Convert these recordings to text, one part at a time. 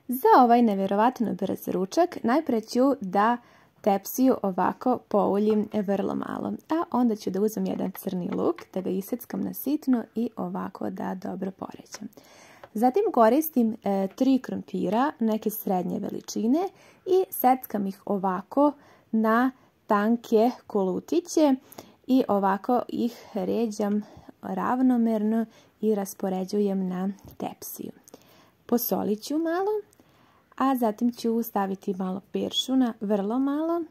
Za ovaj nevjerovatno brz ručak najprije ću da tepsiju ovako pouljim vrlo malo, a onda ću da uzmem jedan crni luk, da ga iseckam na sitno i ovako da dobro poređam. Zatim koristim 3 krompira, neke srednje veličine i seckam ih ovako na tanke kolutiće i ovako ih ređam ravnomerno i raspoređujem na tepsiju. Posolit ću malo, a zatim ću staviti malo peršuna, vrlo malo,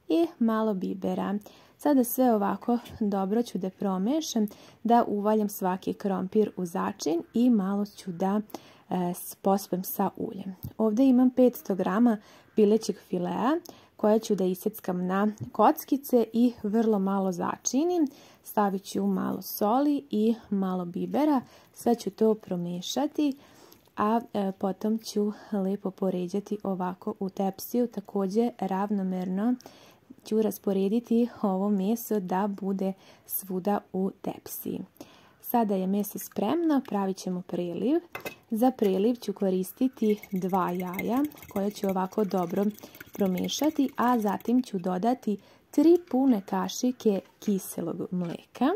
i malo bibera. Sada sve ovako dobro ću da promešam, da uvaljam svaki krompir u začin i malo ću da pospem sa uljem. Ovdje imam 500 grama pilećeg filea koje ću da iseckam na kockice i vrlo malo začinim. Stavit ću malo soli i malo bibera, sve ću to promešati, a potom ću lijepo poređati ovako u tepsiju. Također ravnomerno ću rasporediti ovo meso da bude svuda u tepsiji. Sada je meso spremno, pravit ćemo preliv. Za preliv ću koristiti 2 jaja koje ću ovako dobro promešati, a zatim ću dodati 3 pune kašike kiselog mlijeka.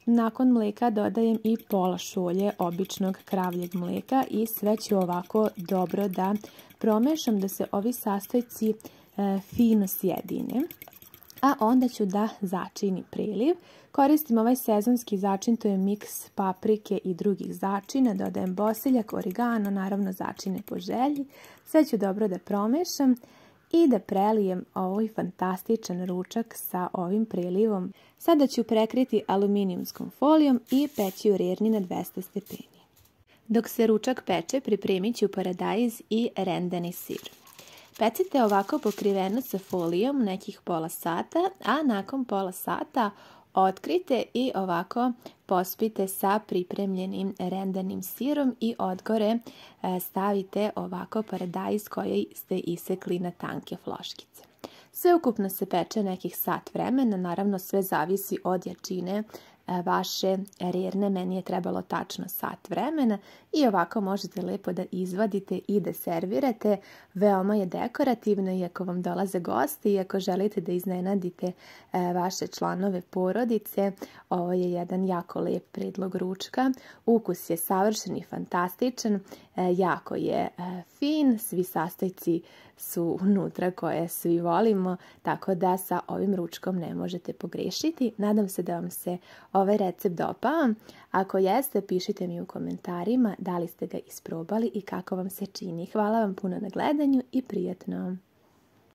Nakon mlijeka dodajem i pola šolje običnog kravljeg mlijeka i sve ću ovako dobro da promešam, da se ovi sastojci fino sjedine. A onda ću da začinim preliv. Koristim ovaj sezonski začin, to je miks paprike i drugih začina. Dodajem bosiljak, origano, naravno začine po želji. Sve ću dobro da promešam i da prelijem ovaj fantastičan ručak sa ovim prelivom. Sada ću prekriti aluminijumskom folijom i peći u rerni na 200 stepeni. Dok se ručak peče, pripremit ću paradajz i rendeni sir. Pecite ovako pokriveno sa folijom nekih pola sata, a nakon pola sata otkrite i ovako pospite sa pripremljenim rendenim sirom i odgore stavite ovako paradajz koji ste isekli na tanke floškice. Sveukupno se peče nekih sat vremena, naravno sve zavisi od jačine vaše rerne, meni je trebalo tačno sat vremena i ovako možete lijepo da izvadite i da servirate. Veoma je dekorativno i ako vam dolaze gosti i ako želite da iznenadite vaše članove porodice, ovo je jedan jako lijep predlog ručka. Ukus je savršen i fantastičan, jako je fin, svi sastojci su unutra koje svi volimo, tako da sa ovim ručkom ne možete pogrešiti. Nadam se da vam se ovaj recept dopao. Ako jeste, pišite mi u komentarima da li ste ga isprobali i kako vam se čini. Hvala vam puno na gledanju i prijatno!